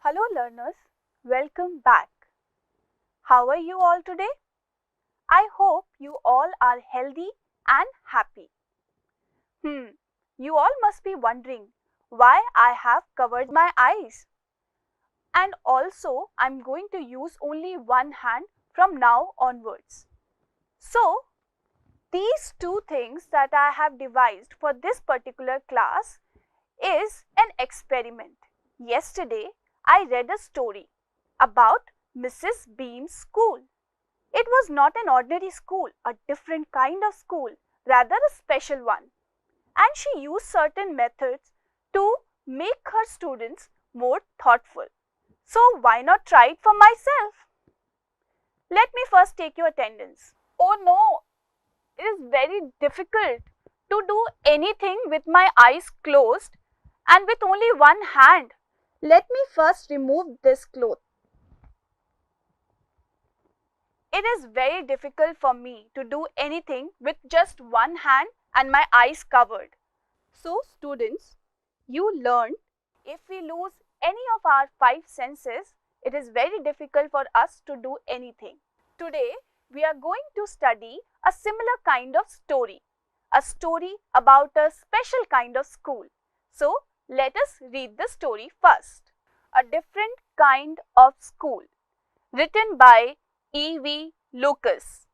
Hello learners, welcome back. How are you all today? I hope you all are healthy and happy. You all must be wondering why I have covered my eyes. And also, I'm going to use only one hand from now onwards. So, these two things that I have devised for this particular class is an experiment. Yesterday, I read a story about Mrs. Beam's school. It was not an ordinary school, a different kind of school, rather a special one. And she used certain methods to make her students more thoughtful. So why not try it for myself? Let me first take your attendance. Oh no, it is very difficult to do anything with my eyes closed and with only one hand. Let me first remove this cloth. It is very difficult for me to do anything with just one hand and my eyes covered. So students, you learned if we lose any of our five senses, it is very difficult for us to do anything. Today, we are going to study a similar kind of story, a story about a special kind of school. So, let us read the story first. A Different Kind of School, written by E.V. Lucas.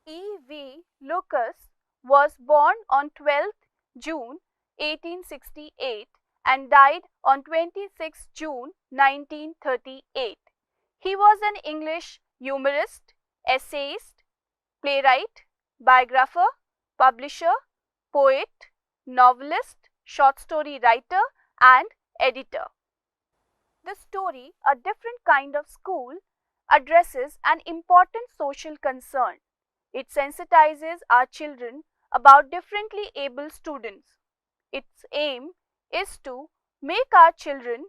E.V. Lucas was born on 12th June 1868 and died on 26 June 1938. He was an English humorist, essayist, playwright, biographer, publisher, poet, novelist, short story writer, and editor. The story, A Different Kind of School, addresses an important social concern. It sensitizes our children about differently abled students. Its aim is to make our children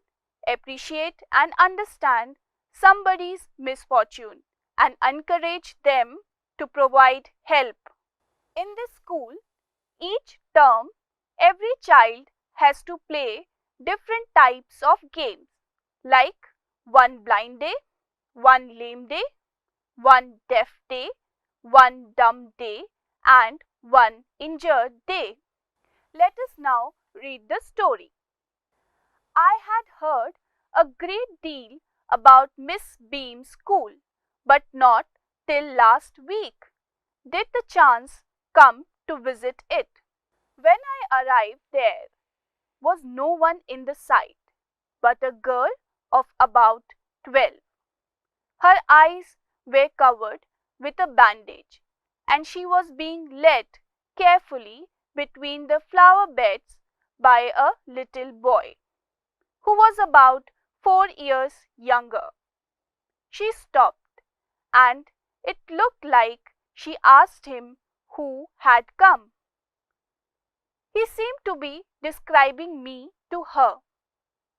appreciate and understand somebody's misfortune and encourage them to provide help. In this school, each term, every child has to play different types of games like one blind day, one lame day, one deaf day, one dumb day, and one injured day. Let us now read the story. I had heard a great deal about Miss Beam's school, but not till last week did the chance come to visit it. When I arrived there was no one in the sight but a girl of about 12. Her eyes were covered with a bandage, and she was being led carefully between the flower beds by a little boy, who was about 4 years younger. She stopped, and it looked like she asked him who had come. He seemed to be describing me to her.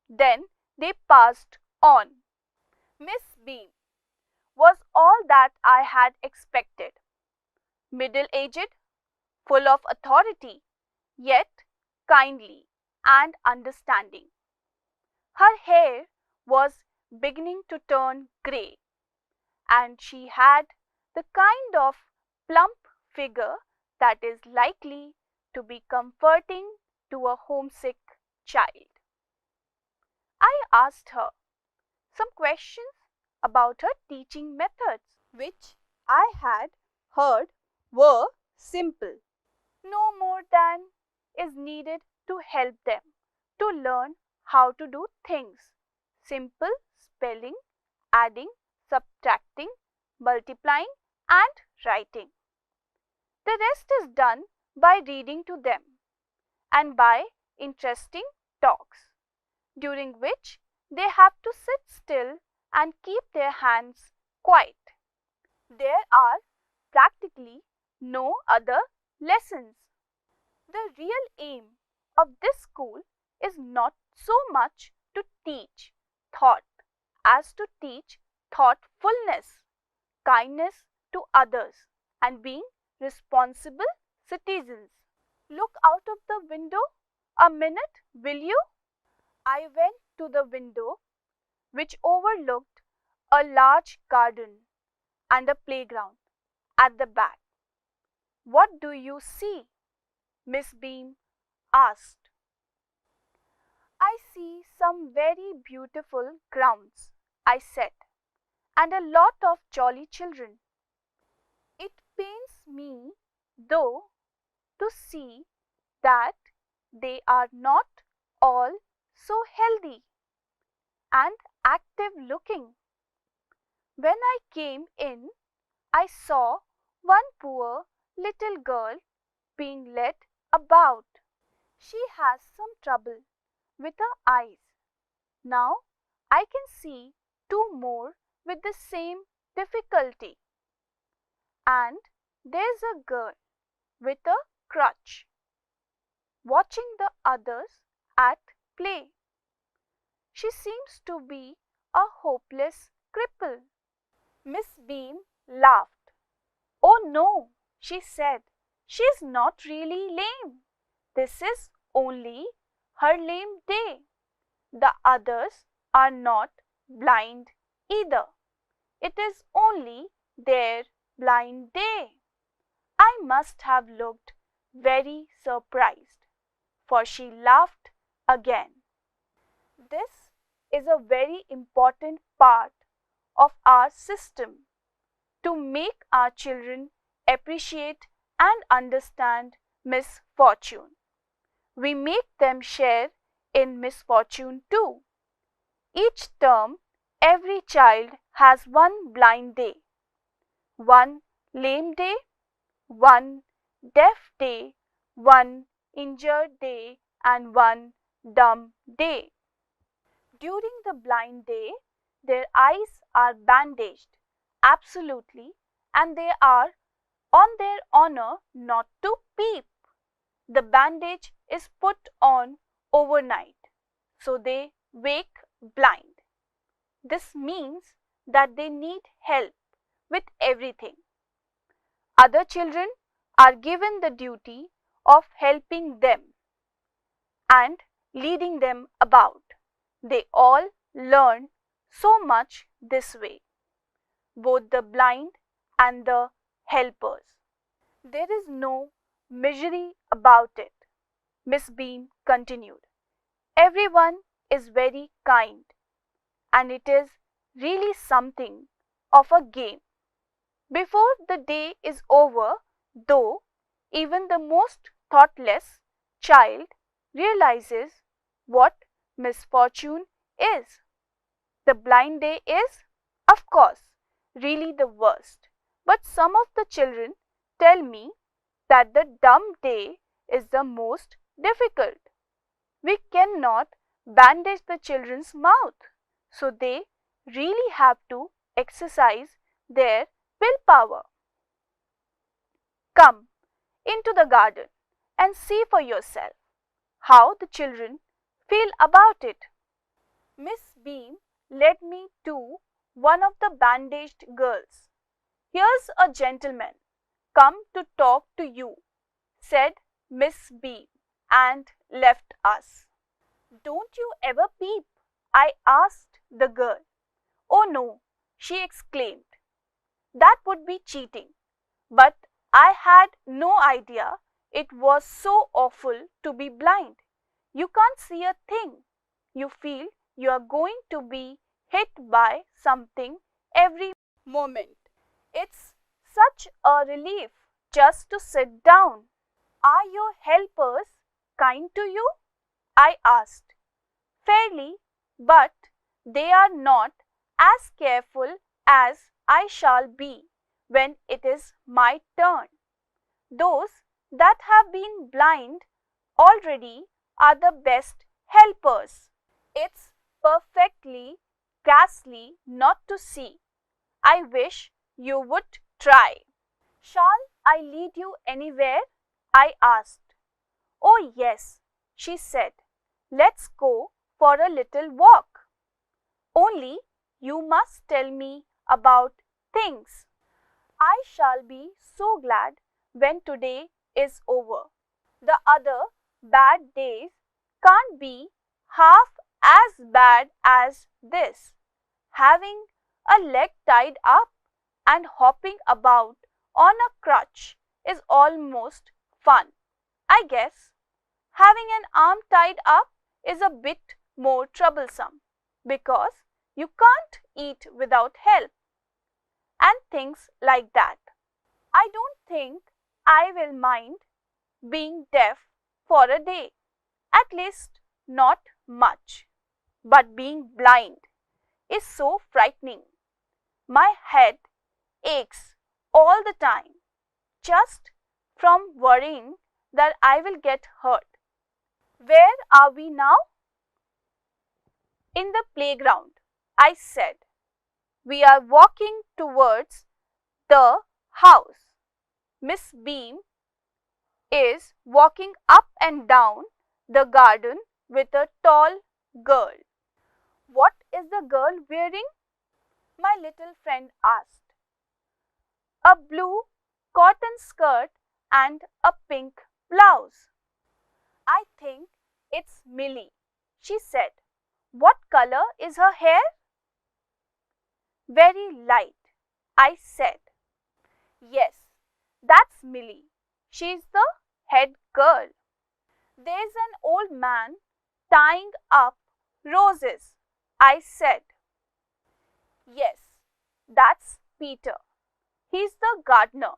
Then they passed on. Miss Beam was all that I had expected. Middle-aged, full of authority, yet kindly and understanding. Her hair was beginning to turn grey, and she had the kind of plump figure that is likely to be comforting to a homesick child. I asked her some questions about her teaching methods, which I had heard were simple. No more than is needed to help them to learn how to do things. Simple spelling, adding, subtracting, multiplying, and writing. The rest is done by reading to them and by interesting talks, during which they have to sit still and keep their hands quiet. There are practically no other lessons. The real aim of this school is not so much to teach thought as to teach thoughtfulness, kindness to others, and being responsible citizens. Look out of the window a minute, will you? I went to the window. which overlooked a large garden and a playground at the back. "What do you see?" Miss Beam asked. "I see some very beautiful grounds," I said, "and a lot of jolly children. It pains me, though, to see that they are not all so healthy and active looking. When I came in, I saw one poor little girl being led about. She has some trouble with her eyes. Now I can see two more with the same difficulty. And there's a girl with a crutch watching the others at play. She seems to be a hopeless cripple." Miss Beam laughed. "Oh no," she said, "she's not really lame. This is only her lame day. The others are not blind either. It is only their blind day." I must have looked very surprised, for she laughed again. This is a very important part of our system to make our children appreciate and understand misfortune. We make them share in misfortune too. Each term, every child has one blind day, one lame day, one deaf day, one injured day, and one dumb day. During the blind day, their eyes are bandaged, absolutely, and they are on their honor not to peep. The bandage is put on overnight, so they wake blind. This means that they need help with everything. Other children are given the duty of helping them and leading them about. They all learn so much this way, both the blind and the helpers. There is no misery about it, Miss Beam continued. Everyone is very kind, and it is really something of a game. Before the day is over, though, even the most thoughtless child realizes what misfortune is. The blind day is, of course, really the worst. But some of the children tell me that the dumb day is the most difficult. We cannot bandage the children's mouth, so they really have to exercise their willpower. Come into the garden and see for yourself how the children feel about it. Miss Beam led me to one of the bandaged girls. "Here's a gentleman come to talk to you," said Miss Beam, and left us. "Don't you ever peep?" I asked the girl. "Oh no," she exclaimed. "That would be cheating." But I had no idea it was so awful to be blind. You can't see a thing. You feel you are going to be hit by something every moment. It's such a relief just to sit down. "Are your helpers kind to you?" I asked. "Fairly, but they are not as careful as I shall be when it is my turn. Those that have been blind already are the best helpers. It's perfectly ghastly not to see. I wish you would try." "Shall I lead you anywhere?" I asked. "Oh yes," she said. "Let's go for a little walk. Only you must tell me about things. I shall be so glad when today is over. The other bad days can't be half as bad as this." Having a leg tied up and hopping about on a crutch is almost fun. I guess having an arm tied up is a bit more troublesome because you can't eat without help and things like that. I don't think I will mind being deaf for a day, at least not much. But being blind is so frightening. My head aches all the time just from worrying that I will get hurt. Where are we now? In the playground, I said. We are walking towards the house. Miss Beam is walking up and down the garden with a tall girl. What is the girl wearing? My little friend asked. A blue cotton skirt and a pink blouse. I think it's Millie, she said. What color is her hair? Very light, I said. Yes, that's Millie. She's the head girl. There's an old man tying up roses, I said. Yes, that's Peter. He's the gardener.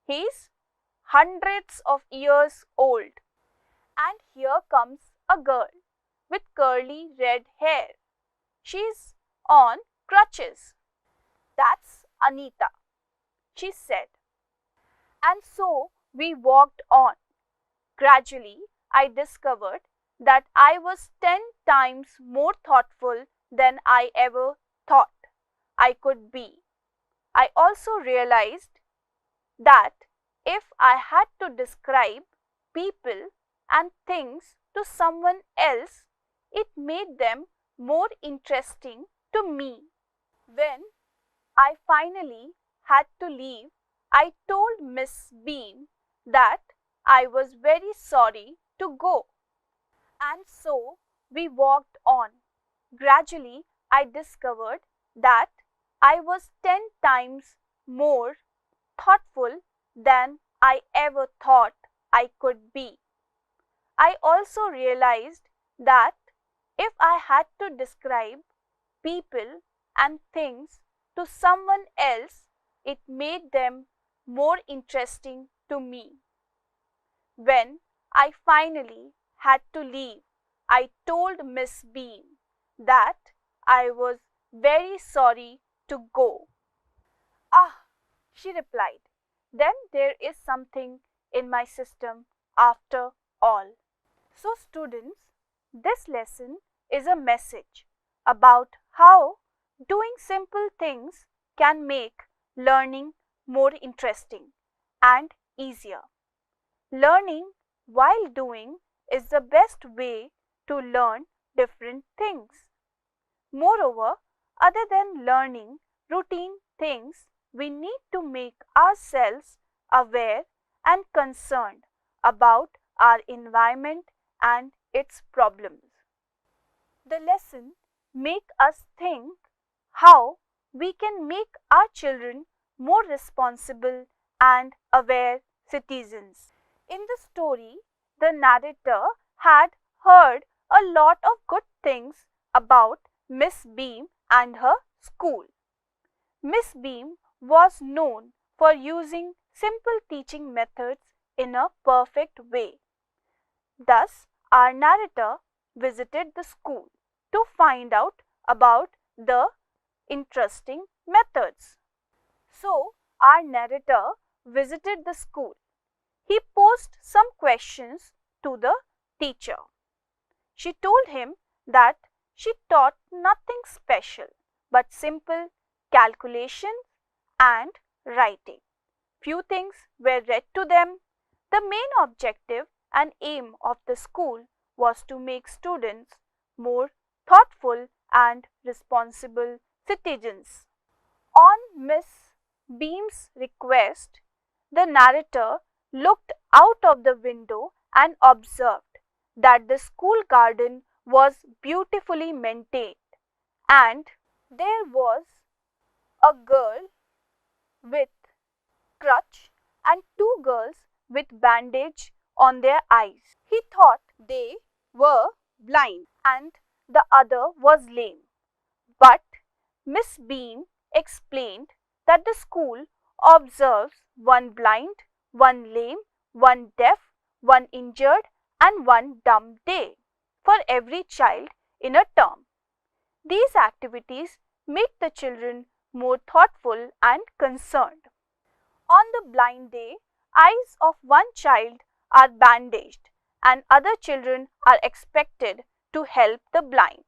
He's hundreds of years old. And here comes a girl with curly red hair. She's on crutches. That's Anita, she said. And so we walked on. Gradually, I discovered that I was 10 times more thoughtful than I ever thought I could be. I also realized that if I had to describe people and things to someone else, it made them more interesting to me. When I finally had to leave, I told Miss Beam that I was very sorry to go. And so we walked on. Gradually, I discovered that I was 10 times more thoughtful than I ever thought I could be. I also realized that if I had to describe people and things to someone else, it made them more interesting to me. When I finally had to leave, I told Miss Beam that I was very sorry to go. Ah, she replied, then there is something in my system after all. So students, this lesson is a message about how doing simple things can make learning more interesting and easier. Learning while doing is the best way to learn different things. Moreover, other than learning routine things, we need to make ourselves aware and concerned about our environment and its problems. The lesson makes us think how we can make our children more responsible and aware citizens. In the story, the narrator had heard a lot of good things about Miss Beam and her school. Miss Beam was known for using simple teaching methods in a perfect way. Thus, our narrator visited the school to find out about the interesting methods. So, our narrator visited the school. He posed some questions to the teacher. She told him that she taught nothing special but simple calculation and writing. Few things were read to them. The main objective and aim of the school was to make students more thoughtful and responsible citizens. On Miss Beam's request, the narrator looked out of the window and observed that the school garden was beautifully maintained and There was a girl with crutch and two girls with bandage on their eyes. He thought they were blind and the other was lame. But Miss Bean explained that the school observes one blind, one lame, one deaf, one injured, and one dumb day for every child in a term. These activities make the children more thoughtful and concerned. On the blind day, eyes of one child are bandaged and other children are expected to help the blind.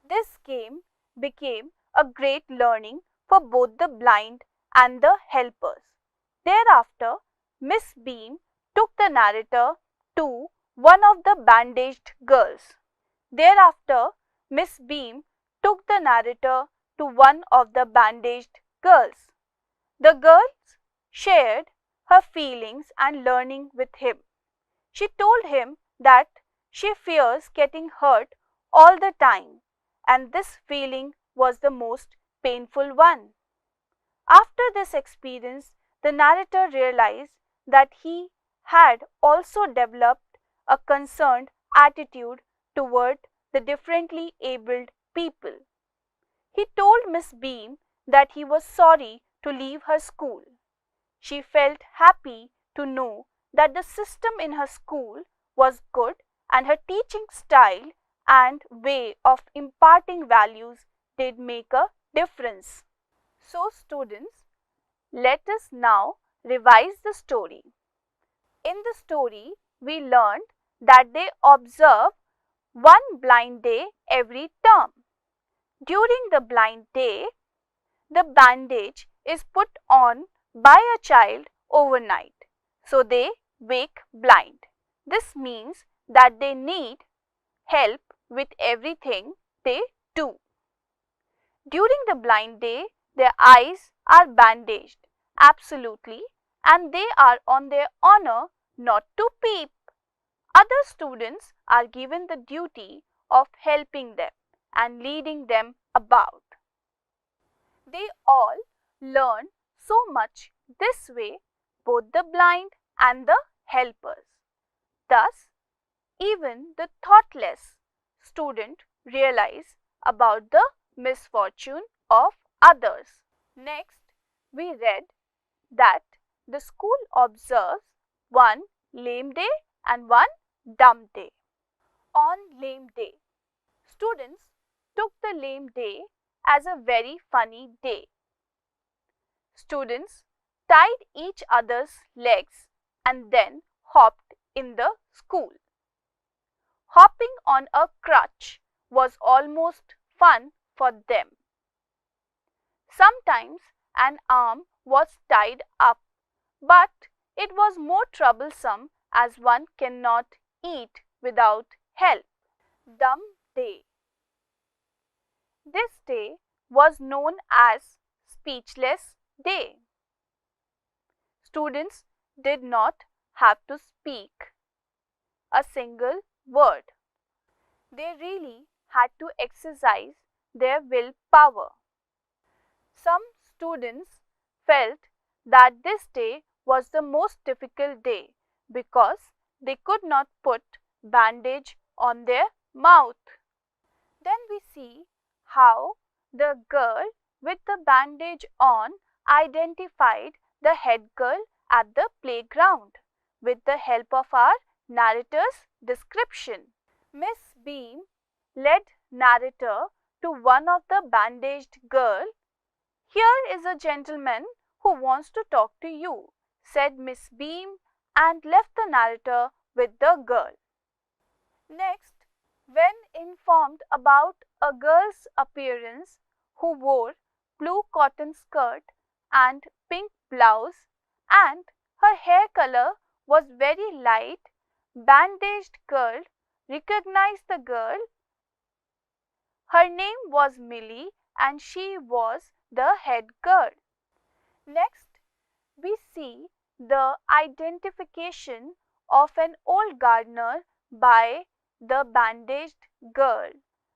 This game became a great learning for both the blind and the helpers. Thereafter, Miss Bean took the narrator to one of the bandaged girls. Thereafter, Miss Beam took the narrator to one of the bandaged girls. The girls shared her feelings and learning with him. She told him that she fears getting hurt all the time, and this feeling was the most painful one. After this experience, the narrator realized that he had also developed a concerned attitude toward the differently abled people. He told Miss Beam that he was sorry to leave her school. She felt happy to know that the system in her school was good and her teaching style and way of imparting values did make a difference. So, students, let us now revise the story. In the story, we learned that they observe one blind day every term. During the blind day, the bandage is put on by a child overnight, so they wake blind. This means that they need help with everything they do. During the blind day, their eyes are bandaged, absolutely, and they are on their honor not to peep. Other students are given the duty of helping them and leading them about. They all learn so much this way, both the blind and the helpers. Thus, even the thoughtless student realize about the misfortune of others. Next, we read that the school observes one lame day and one dumb day. On lame day, students took the lame day as a very funny day. Students tied each other's legs and then hopped in the school. Hopping on a crutch was almost fun for them. Sometimes an arm was tied up, but it was more troublesome as one cannot eat without help. Dumb day. This day was known as Speechless Day. Students did not have to speak a single word. They really had to exercise their willpower. Some students felt that this day was the most difficult day because they could not put bandage on their mouth. Then we see how the girl with the bandage on identified the head girl at the playground with the help of our narrator's description. Miss Beam led narrator to one of the bandaged girl. "Here is a gentleman who wants to talk to you," said Miss Beam and left the narrator with the girl. Next, when informed about a girl's appearance who wore blue cotton skirt and pink blouse and her hair color was very light, bandaged girl recognized the girl. Her name was Millie and she was the head girl. Next, we see the identification of an old gardener by the bandaged girl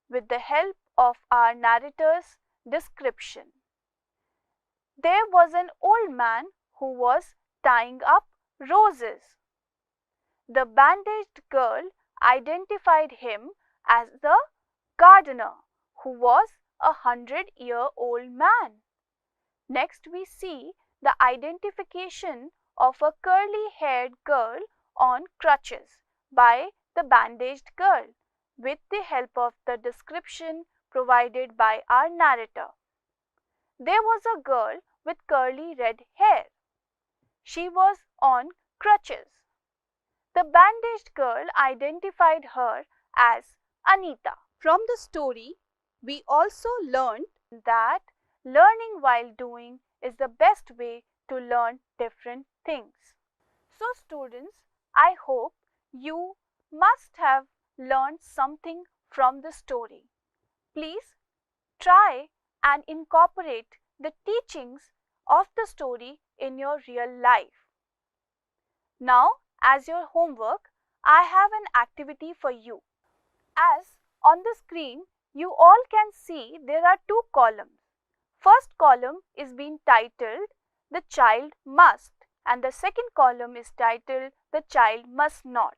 with the help of our narrator's description. There was an old man who was tying up roses. The bandaged girl identified him as the gardener, who was a 100-year-old man. Next, we see the identification of a curly-haired girl on crutches by the bandaged girl with the help of the description provided by our narrator. There was a girl with curly red hair. She was on crutches. The bandaged girl identified her as Anita. From the story, we also learned that learning while doing is the best way to learn different things. So students, I hope you must have learned something from the story. Please try and incorporate the teachings of the story in your real life. Now, as your homework, I have an activity for you. As on the screen, you all can see there are two columns. First column is being titled "The Child Must" and the second column is titled "The Child Must Not."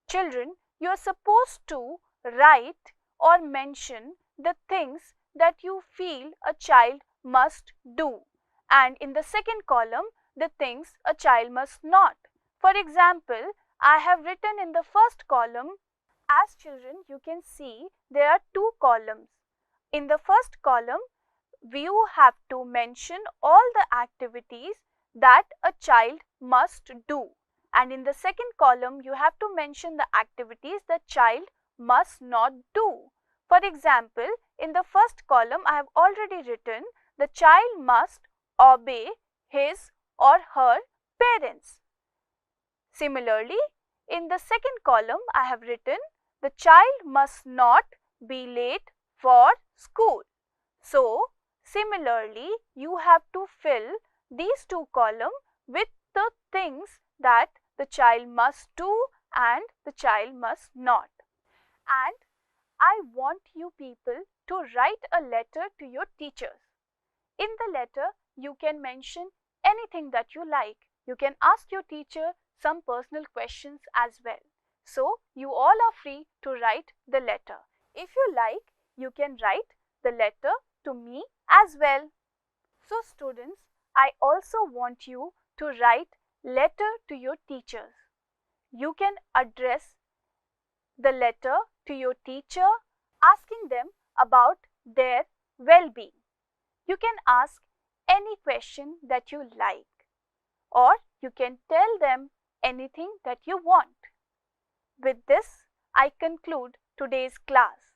Children, you are supposed to write or mention the things that you feel a child must do, and in the second column, the things a child must not. For example, I have written in the first column. As children, you can see there are two columns. In the first column, you have to mention all the activities that a child must do. And in the second column, you have to mention the activities the child must not do. For example, in the first column, I have already written the child must obey his or her parents. Similarly, in the second column, I have written the child must not be late for school. So, similarly, you have to fill these two columns with the things that the child must do and the child must not. And I want you people to write a letter to your teachers. In the letter, you can mention anything that you like. You can ask your teacher some personal questions as well. So, you all are free to write the letter. If you like, you can write the letter to me as well. So, students, I also want you to write letter to your teachers. You can address the letter to your teacher asking them about their well-being. You can ask any question that you like, or you can tell them anything that you want. With this, I conclude today's class.